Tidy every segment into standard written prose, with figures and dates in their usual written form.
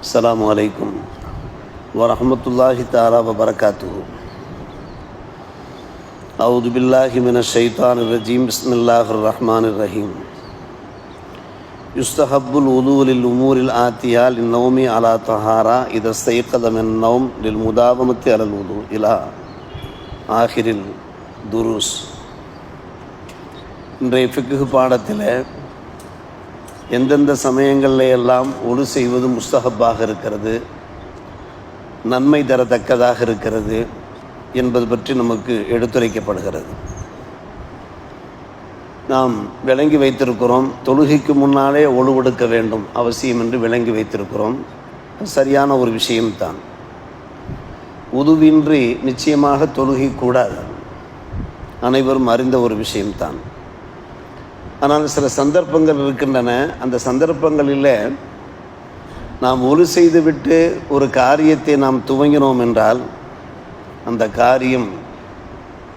அஸ்ஸலாமு அலைக்கும் வரஹ்மத்துல்லாஹி தஆலா வபரகாத்துஹு. அஊது பில்லாஹி மினஷ் ஷைத்தானிர் ரஜீம். பிஸ்மில்லாஹிர் ரஹ்மானிர் ரஹீம். யுஸ்தஹப்புல் வுதூ லில் உமூரில் ஆத்தியா லின்னௌமி அலா தஹாரா இதா ஸ்தைகத மின் நௌம் லில் முதாவமத்தி அலல் வுதூ இலா ஆஹிரில் துரூஸ். இன்றைய ஃபிக்ஹ் பாடத்தில் எந்தெந்த சமயங்களில் எல்லாம் ஒழு செய்வது முஸ்தஹப்பாக இருக்கிறது, நன்மை தரத்தக்கதாக இருக்கிறது என்பது பற்றி நமக்கு எடுத்துரைக்கப்படுகிறது. நாம் விளங்கி வைத்திருக்கிறோம், தொழுகைக்கு முன்னாலே ஒழுவெடுக்க வேண்டும் அவசியம் என்று விளங்கி வைத்திருக்கிறோம். சரியான ஒரு விஷயம்தான். உதுவின்றி நிச்சயமாக தொழுகை கூடாது, அனைவரும் அறிந்த ஒரு விஷயம்தான். ஆனால் சில சந்தர்ப்பங்கள் இருக்கின்றன. அந்த சந்தர்ப்பங்களில் நாம் ஒழு செய்துவிட்டு ஒரு காரியத்தை நாம் துவங்கினோம் என்றால் அந்த காரியம்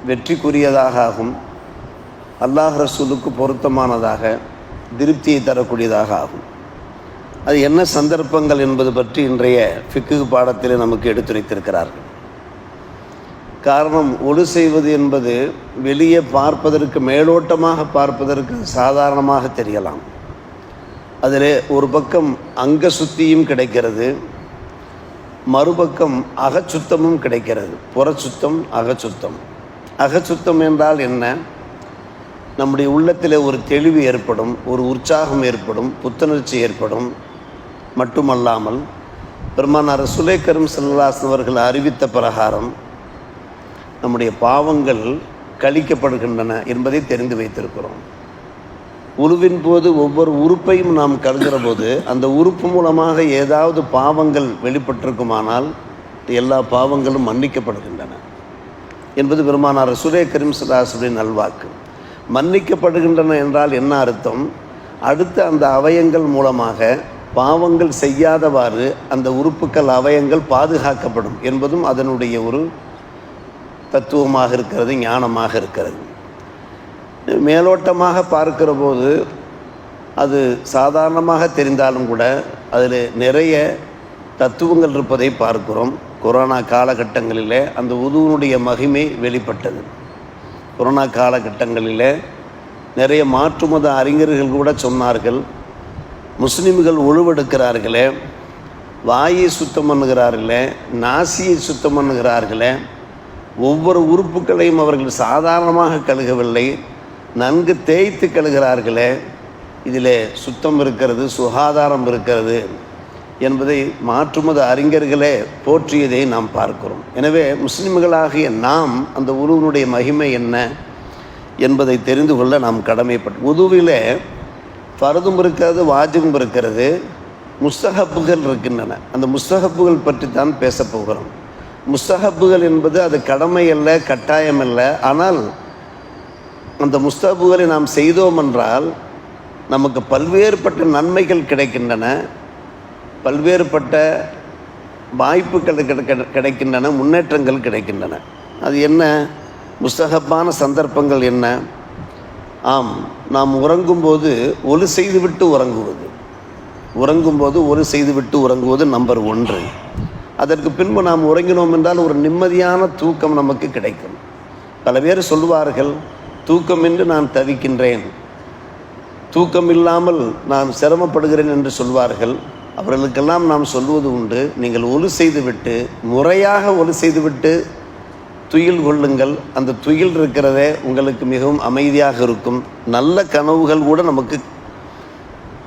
வெற்றிக்குரியதாக ஆகும், அல்லாஹ் ரசூலுக்கு பொருத்தமானதாக, திருப்தியை தரக்கூடியதாக ஆகும். அது என்ன சந்தர்ப்பங்கள் என்பது பற்றி இன்றைய ஃபிக்ஹ் பாடத்தில் நமக்கு எடுத்துரைத்திருக்கிறார்கள். காரணம், ஒழு செய்வது என்பது வெளியே பார்ப்பதற்கு, மேலோட்டமாக பார்ப்பதற்கு சாதாரணமாக தெரியலாம். அதில் ஒரு பக்கம் அங்க சுத்தியும் கிடைக்கிறது, மறுபக்கம் அகச்சுத்தமும் கிடைக்கிறது. புறச்சுத்தம், அகச்சுத்தம். அகச்சுத்தம் என்றால் என்ன? நம்முடைய உள்ளத்தில் ஒரு தெளிவு ஏற்படும், ஒரு உற்சாகம் ஏற்படும், புத்துணர்ச்சி ஏற்படும். மட்டுமல்லாமல் பெருமானார் ரசூலே கரீம் ஸல்லல்லாஹு அலைஹி வஸல்லம் அவர்கள் அறிவித்த பிரகாரம் நம்முடைய பாவங்கள் கழிக்கப்படுகின்றன என்பதை தெரிந்து வைத்திருக்கிறோம். உழுவின் போது ஒவ்வொரு உறுப்பையும் நாம் கருதுகிற போது அந்த உறுப்பு மூலமாக ஏதாவது பாவங்கள் வெளிப்பட்டிருக்குமானால் எல்லா பாவங்களும் மன்னிக்கப்படுகின்றன என்பது பெருமானார் ரசூலே கரீம் ஸல்லல்லாஹு அலைஹி வஸல்லம் நல்வாக்கு. மன்னிக்கப்படுகின்றன என்றால் என்ன அர்த்தம்? அடுத்த அந்த அவயங்கள் மூலமாக பாவங்கள் செய்யாதவாறு அந்த உறுப்புக்கள், அவயங்கள் பாதுகாக்கப்படும் என்பதும் அதனுடைய ஒரு தத்துவமாக இருக்கிறது, ஞானமாக இருக்கிறது. மேலோட்டமாக பார்க்கிற போது அது சாதாரணமாக தெரிந்தாலும் கூட அதில் நிறைய தத்துவங்கள் இருப்பதை பார்க்கிறோம். கொரோனா காலகட்டங்களில் அந்த உதுவினுடைய மகிமை வெளிப்பட்டது. கொரோனா காலகட்டங்களில் நிறைய மாற்று மத அறிஞர்கள் கூட சொன்னார்கள், முஸ்லிம்கள் ஒழுவெடுக்கிறார்களே, வாயை சுத்தம் பண்ணுகிறார்களே, நாசியை சுத்தம் பண்ணுகிறார்களே, ஒவ்வொரு உறுப்புகளையும் அவர்கள் சாதாரணமாக கழுகவில்லை, நன்கு தேய்த்து கழுகிறார்களே, இதில் சுத்தம் இருக்கிறது, சுகாதாரம் இருக்கிறது என்பதை மாற்றுமத அறிஞர்களே போற்றியதை நாம் பார்க்கிறோம். எனவே முஸ்லிம்களாகிய நாம் அந்த உதுவினுடைய மகிமை என்ன என்பதை தெரிந்து கொள்ள நாம் கடமைப்பட்டோம். உதுவிலே ஃபர்தும் இருக்கிறது, வாஜிபும் இருக்கிறது, முஸ்தஹப்புகள் இருக்கின்றன. அந்த முஸ்தஹப்புகள் பற்றி தான் பேசப் போகிறோம். முஸ்தஹப்புகள் என்பது அது கடமை அல்ல, கட்டாயம் அல்ல. ஆனால் அந்த முஸ்தஹப்புகளை நாம் செய்தோம் என்றால் நமக்கு பல்வேறுபட்ட நன்மைகள் கிடைக்கின்றன, பல்வேறுபட்ட வாய்ப்புகள் கிடைக்கின்றன, முன்னேற்றங்கள் கிடைக்கின்றன. அது என்ன? முஸ்தஹப்பான சந்தர்ப்பங்கள் என்ன? ஆம், நாம் உறங்கும்போது ஒழு செய்துவிட்டு உறங்குவது. உறங்கும்போது ஒழு செய்துவிட்டு உறங்குவது நம்பர் 1. அதற்கு பின்பு நாம் உறங்கினோம் என்றால் ஒரு நிம்மதியான தூக்கம் நமக்கு கிடைக்கும். பல பேர் சொல்வார்கள், தூக்கமின்றி நான் தவிக்கின்றேன், தூக்கம் இல்லாமல் நான் சிரமப்படுகிறேன் என்று சொல்வார்கள். அவர்களுக்கெல்லாம் நாம் சொல்வது உண்டு, நீங்கள் ஒழு செய்துவிட்டு, முறையாக ஒழு செய்துவிட்டு துயில் கொள்ளுங்கள். அந்த துயில் இருக்கிறதே உங்களுக்கு மிகவும் அமைதியாக இருக்கும், நல்ல கனவுகள் கூட நமக்கு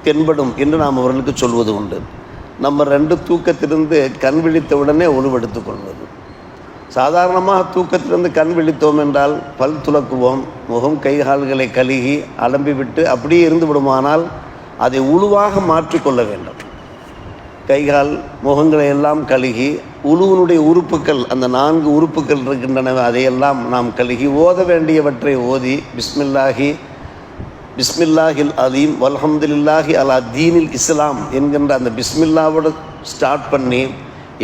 தென்படும் என்று நாம் அவர்களுக்கு சொல்வது உண்டு. நம்ம 2 தூக்கத்திலிருந்து கண் விழித்தவுடனே ஒழுவெடுத்துக் கொள்வது. சாதாரணமாக தூக்கத்திலிருந்து கண் விழித்தோம் என்றால் பல் துலக்குவோம், முகம் கைகால்களை கழுகி அலம்பிவிட்டு அப்படியே இருந்து விடுமானால் அதை உழுவாக மாற்றிக்கொள்ள வேண்டும். கைகால் முகங்களை எல்லாம் கழுகி உழுவினுடைய உறுப்புக்கள், அந்த 4 உறுப்புக்கள் இருக்கின்றன, அதையெல்லாம் நாம் கழுகி ஓத வேண்டியவற்றை ஓதி பிஸ்மில்லாஹில் அலீம் வல்ஹம்துலில்லாஹி அலா தீனில் இஸ்லாம் என்கின்ற அந்த பிஸ்மில்லாவோட ஸ்டார்ட் பண்ணி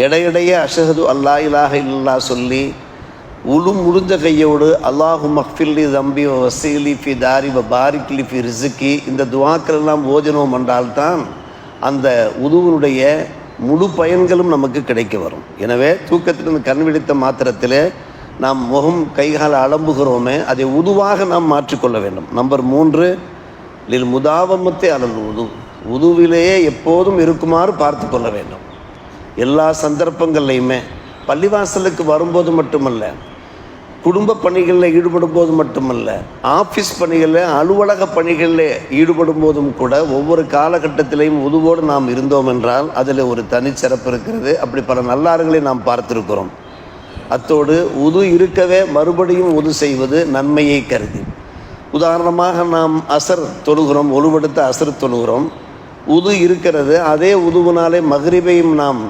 இடையிடையே அஷ்ஹது அல்லா இலாஹ இல்லல்லாஹ் சொல்லி உழு முடிஞ்ச கையோடு அல்லாஹு மக்ஃபில்லி தம்பி வசீலி ஃபி தாரி வ பாரிக்லி ஃபி ரிசுக்கி இந்த துவாக்கள் எல்லாம் ஓதினோம் என்றால்தான் அந்த உதுவினுடைய முழு பயன்களும் நமக்கு கிடைக்க வரும். எனவே தூக்கத்திலிருந்து கண் விழித்த மாத்திரத்தில் நாம் முகம் கைகால அலம்புகிறோமே அதை உதுவாக நாம் மாற்றிக்கொள்ள வேண்டும். நம்பர் 3, லில் முதாவமத்தை அலல் உதுவிலேயே எப்போதும் இருக்குமாறு பார்த்து கொள்ள வேண்டும். எல்லா சந்தர்ப்பங்கள்லையுமே பள்ளிவாசலுக்கு வரும்போது மட்டுமல்ல, குடும்ப பணிகளில் ஈடுபடும் போது மட்டுமல்ல, ஆஃபீஸ் பணிகளில் அலுவலக பணிகளில் ஈடுபடும் போதும் கூட ஒவ்வொரு காலகட்டத்திலையும் உதுவோடு நாம் இருந்தோம் என்றால் அதில் ஒரு தனிச்சிறப்பு இருக்கிறது. அப்படி பல நல்லாறுகளை நாம் பார்த்திருக்கிறோம். அத்தோடு உது இருக்கவே மறுபடியும் உது செய்வது நன்மையை கருதி. உதாரணமாக நாம் அசர் தொழுகிறோம், ஒழுவெடுத்த அசர் தொழுகிறோம், உது இருக்கிறது. அதே உதுவினாலே மக்ரிபையும் நாம்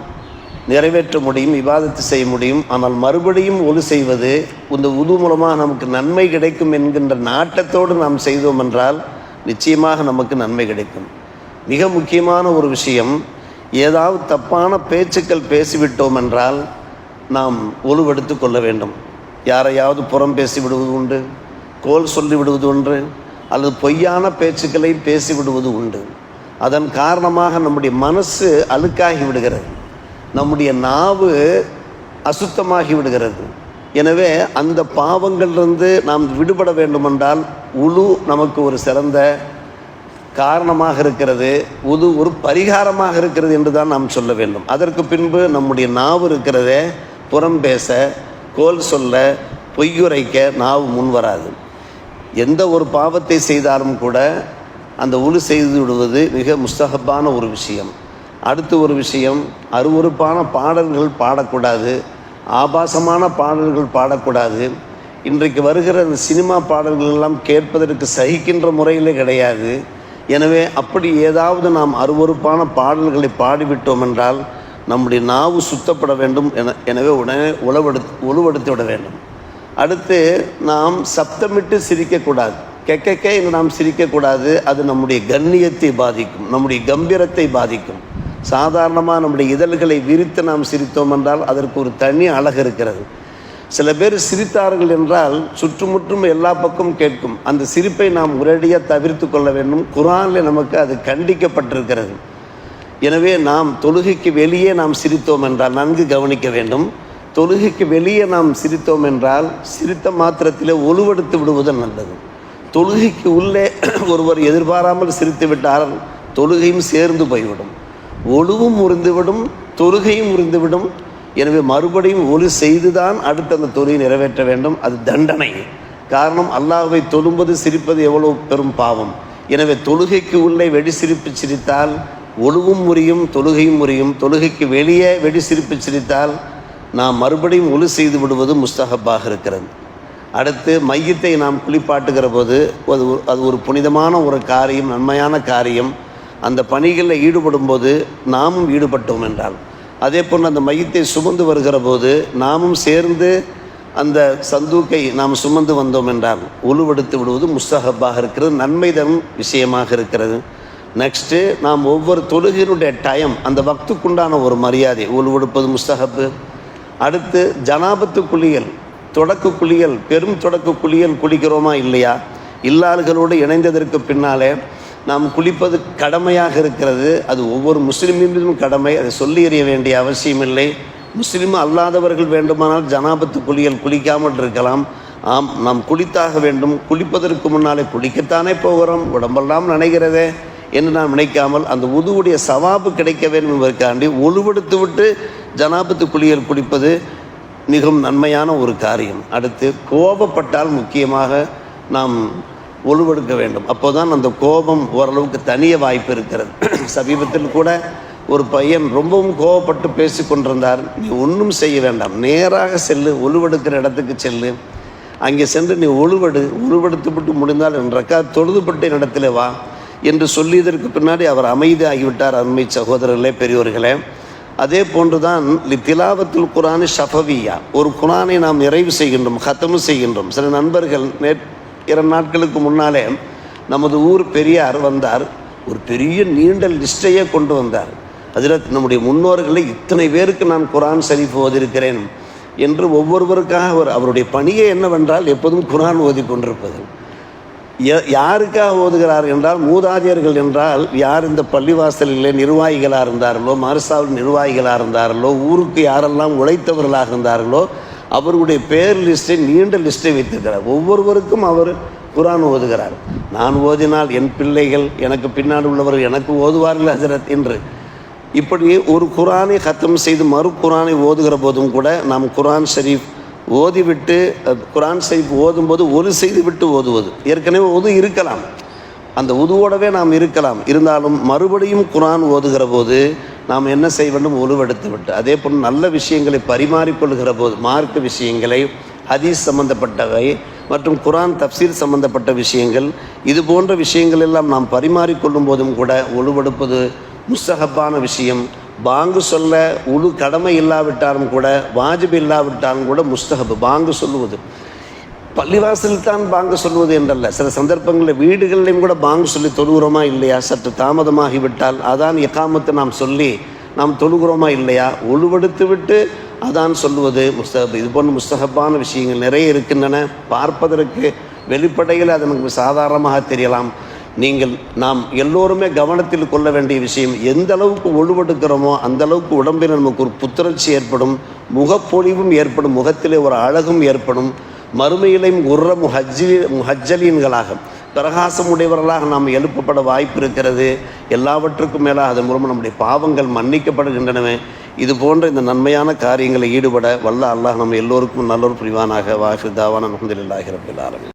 நிறைவேற்ற முடியும், இபாதத்து செய்ய முடியும். ஆனால் மறுபடியும் ஒது செய்வது இந்த உது மூலமாக நமக்கு நன்மை கிடைக்கும் என்கின்ற நாட்டத்தோடு நாம் செய்தோம் என்றால் நிச்சயமாக நமக்கு நன்மை கிடைக்கும். மிக முக்கியமான ஒரு விஷயம், ஏதாவது தப்பான பேச்சுக்கள் பேசிவிட்டோம் என்றால் நாம் ஒழுவெடுத்து கொள்ள வேண்டும். யாரையாவது புறம் பேசி விடுவது உண்டு, கோல் சொல்லி விடுவது உண்டு, அல்லது பொய்யான பேச்சுக்களை பேசிவிடுவது உண்டு. அதன் காரணமாக நம்முடைய மனசு அழுக்காகி விடுகிறது, நம்முடைய நாவு அசுத்தமாகி விடுகிறது. எனவே அந்த பாவங்களிலிருந்து நாம் விடுபட வேண்டுமென்றால் உழு நமக்கு ஒரு சிறந்த காரணமாக இருக்கிறது, உது ஒரு பரிகாரமாக இருக்கிறது என்று தான் நாம் சொல்ல வேண்டும். அதற்கு பின்பு நம்முடைய நாவு இருக்கிறதே, புறம் பேச, கோல் சொல்ல, பொய்யுரைக்க நாவு முன் வராது. எந்த ஒரு பாவத்தை செய்தாலும் கூட அந்த உழு செய்து விடுவது மிக முஸ்தஹப்பான ஒரு விஷயம். அடுத்து ஒரு விஷயம், அருவருப்பான பாடல்கள் பாடக்கூடாது, ஆபாசமான பாடல்கள் பாடக்கூடாது. இன்றைக்கு வருகிற அந்த சினிமா பாடல்கள் எல்லாம் கேட்பதற்கு சகிக்கின்ற முறையிலே கிடையாது. எனவே அப்படி ஏதாவது நாம் அருவருப்பான பாடல்களை பாடிவிட்டோம் என்றால் நம்முடைய நாவு சுத்தப்பட வேண்டும். எனவே உடனே உழுவெடுத்து விட வேண்டும். அடுத்து நாம் சப்தமிட்டு சிரிக்கக்கூடாது, கெக்கே என்று நாம் சிரிக்கக்கூடாது. அது நம்முடைய கண்ணியத்தை பாதிக்கும், நம்முடைய கம்பீரத்தை பாதிக்கும். சாதாரணமாக நம்முடைய இதழ்களை விரித்து நாம் சிரித்தோம் என்றால் அதற்கு ஒரு தனி அழகு இருக்கிறது. சில பேர் சிரித்தார்கள் என்றால் சுற்றுமுற்றும் எல்லா பக்கமும் கேட்கும். அந்த சிரிப்பை நாம் உடனடியாக தவிர்த்து கொள்ள வேண்டும். குர்ஆனில் நமக்கு அது கண்டிக்கப்பட்டிருக்கிறது. எனவே நாம் தொழுகைக்கு வெளியே நாம் சிரித்தோம் என்றால் நன்கு கவனிக்க வேண்டும். தொழுகைக்கு வெளியே நாம் சிரித்தோம் என்றால் சிரித்த மாத்திரத்தில் ஒழுவெடுத்து விடுவது நல்லது. தொழுகைக்கு உள்ளே ஒருவர் எதிர்பாராமல் சிரித்து விட்டால் தொழுகையும் சேர்ந்து போய்விடும், ஒழுவும் முறிந்துவிடும், தொழுகையும் முறிந்துவிடும். எனவே மறுபடியும் ஒழு செய்துதான் அடுத்த அந்த தொழுகை நிறைவேற்ற வேண்டும். அது தண்டனை. காரணம், அல்லாஹ்வை தொழும்பது சிரிப்பது எவ்வளவு பெரும் பாவம். எனவே தொழுகைக்கு உள்ளே வெடி சிரிப்பு சிரித்தால் ஒழுவும் முறியும், தொழுகையும் முறியும். தொழுகைக்கு வெளியே வெடி சிரிப்பு சிரித்தால் நாம் மறுபடியும் ஒழு செய்து விடுவது முஸ்தஹப்பாக இருக்கிறது. அடுத்து மையத்தை நாம் குளிப்பாட்டுகிற போது அது ஒரு புனிதமான ஒரு காரியம், நன்மையான காரியம். அந்த பணிகளில் ஈடுபடும் போது நாமும் ஈடுபட்டோம் என்றால், அதே போன்று அந்த மையத்தை சுமந்து வருகிற போது நாமும் சேர்ந்து அந்த சந்தூக்கை நாம் சுமந்து வந்தோம் என்றால் உழுவெடுத்து விடுவது முஸ்தஹப்பாக இருக்கிறது, நன்மை தரும் விஷயமாக இருக்கிறது. நெக்ஸ்ட்டு, நாம் ஒவ்வொரு தொழுகையினுடைய டைம், அந்த வக்துக்குண்டான ஒரு மரியாதை, உழுவெடுப்பது முஸ்தஹப்பு. அடுத்து ஜனாபத்து குளியல், தொடக்கு குளியல், பெரும் தொடக்கு குளியல் குளிக்கிறோமா இல்லையா? இல்லாள்களோடு இணைந்ததற்கு பின்னாலே நாம் குளிப்பது கடமையாக இருக்கிறது. அது ஒவ்வொரு முஸ்லிமிலும் கடமை, அதை சொல்லி எறிய வேண்டிய அவசியம் இல்லை. முஸ்லீம் அல்லாதவர்கள் வேண்டுமானால் ஜனாபத்து குளியல் குளிக்காமல் இருக்கலாம். ஆம், நாம் குளித்தாக வேண்டும். குளிப்பதற்கு முன்னாலே குளிக்கத்தானே போகிறோம், உடம்பெல்லாம் நனைகிறதே என்று நாம் நினைக்காமல் அந்த உதுவுடைய சவாபு கிடைக்க வேண்டும் என்பதற்காண்டி ஒழுவெடுத்து விட்டு ஜனாபத்து குளியல் குளிப்பது மிகவும் நன்மையான ஒரு காரியம். அடுத்து, கோபப்பட்டால் முக்கியமாக நாம் ஒழுவெடுக்க வேண்டும். அப்போதான் அந்த கோபம் ஓரளவுக்கு தனிய வாய்ப்பு இருக்கிறது. சமீபத்தில் கூட ஒரு பையன் ரொம்பவும் கோபப்பட்டு பேசி கொண்டிருந்தார். நீ ஒன்றும் செய்ய வேண்டாம், நேராக செல்லு, ஒழுவெடுக்கிற இடத்துக்கு செல்லு, அங்கே சென்று நீ ஒழுவெடுத்து விட்டு முடிந்தால் என்றக்கா தொழுதுபட்ட இடத்துல வா என்று சொல்லியதற்கு பின்னாடி அவர் அமைதியாகிவிட்டார். அருமை சகோதரர்களே, பெரியோர்களே, அதே போன்றுதான் திலாவத்துல் குர்ஆன் ஷஃபவியா, ஒரு குர்ஆனை நாம் நிறைவு செய்கின்றோம், ஹத்தமு செய்கின்றோம். சில நண்பர்கள் 2 நாட்களுக்கு முன்னாலே நமது ஊர் பெரியார் வந்தார். ஒரு பெரிய நீண்ட லிஸ்ட்டையே கொண்டு வந்தார். அதில் நம்முடைய முன்னோர்களை இத்தனை பேருக்கு நான் குர்ஆன் ஷரீஃப் ஓதிருக்கிறேன் என்று ஒவ்வொருவருக்காக அவருடைய பணியே என்னவென்றால் எப்போதும் குர்ஆன் ஓதி கொண்டிருப்பது. யாருக்காக ஓதுகிறார் என்றால், மூதாதையர்கள் என்றால் யார் இந்த பள்ளிவாசலில் நிர்வாகிகளாக இருந்தார்களோ, மதரசாவில் நிர்வாகிகளாக இருந்தார்களோ, ஊருக்கு யாரெல்லாம் உழைத்தவர்களாக இருந்தார்களோ அவர்களுடைய பேர் லிஸ்ட்டை, நீண்ட லிஸ்ட்டை வைத்திருக்கிறார். ஒவ்வொருவருக்கும் அவர் குர்ஆன் ஓதுகிறார். நான் ஓதினால் என் பிள்ளைகள், எனக்கு பின்னாடி உள்ளவர்கள் எனக்கு ஓதுவார்கள் ஹஜரத் என்று. இப்படி ஒரு குர்ஆனை கத்தம் செய்து மறு குர்ஆனை ஓதுகிற போதும் கூட நாம் குர்ஆன் ஷரீஃப் ஓதிவிட்டு, குர்ஆன் ஷரீஃப் ஓதும்போது ஒரு செய்து விட்டு ஓதுவது. ஏற்கனவே உது இருக்கலாம், அந்த உதுவோடவே நாம் இருக்கலாம். இருந்தாலும் மறுபடியும் குர்ஆன் ஓதுகிற போது நாம் என்ன செய்ய வேண்டும்? உருவெடுத்து விட்டு. அதே போல் நல்ல விஷயங்களை பரிமாறிக்கொள்கிற போது, மார்க்க விஷயங்களை, ஹதீஸ் சம்பந்தப்பட்டவை மற்றும் குர்ஆன் தப்சீர் சம்பந்தப்பட்ட விஷயங்கள், இது போன்ற விஷயங்கள் எல்லாம் நாம் பரிமாறிக்கொள்ளும் போதும் கூட உருவெடுப்பது முஸ்தஹப்பான விஷயம். பாங்கு சொல்ல உழு கடமை இல்லாவிட்டாலும் கூட, வாஜிப் இல்லாவிட்டாலும் கூட முஸ்தஹப் பாங்கு சொல்லுவது. பள்ளிவாசலில் தான் பாங்கு சொல்வது என்றல்ல, சில சந்தர்ப்பங்களில் வீடுகளிலையும் கூட பாங்கு சொல்லி தொழுகிறோமா இல்லையா? சற்று தாமதமாகிவிட்டால் அதான் இகாமத்து நாம் சொல்லி நாம் தொழுகிறோமா இல்லையா? ஒழுவெடுத்து விட்டு அதான் சொல்லுவது முஸ்தஹப். இது போன்ற முஸ்தஹப்பான விஷயங்கள் நிறைய இருக்கின்றன. பார்ப்பதற்கு வெளிப்படையில் அது நமக்கு சாதாரணமாக தெரியலாம். நாம் எல்லோருமே கவனத்தில் கொள்ள வேண்டிய விஷயம், எந்த அளவுக்கு ஒழுவெடுக்கிறோமோ அந்த அளவுக்கு உடம்பில் நமக்கு ஒரு புத்துணர்ச்சி ஏற்படும், முகப்பொழிவும் ஏற்படும், முகத்திலே ஒரு அழகும் ஏற்படும். மறுமையிலையும் முஹஜ்ஜலீன்களாக, பிரகாசம் உடையவர்களாக நாம் எழுப்பப்பட வாய்ப்பு இருக்கிறது. எல்லாவற்றுக்கும் மேலாக அதன் மூலம் நம்முடைய பாவங்கள் மன்னிக்கப்படுகின்றனவே. இது போன்ற இந்த நன்மையான காரியங்களை ஈடுபட வல்ல அல்லாஹ் நம்ம எல்லோருக்கும் நல்லொரு புரிவானாக. வாஹிர் தாவானா அல்ஹம்துலில்லாஹி ரப்பில் ஆலமீன்.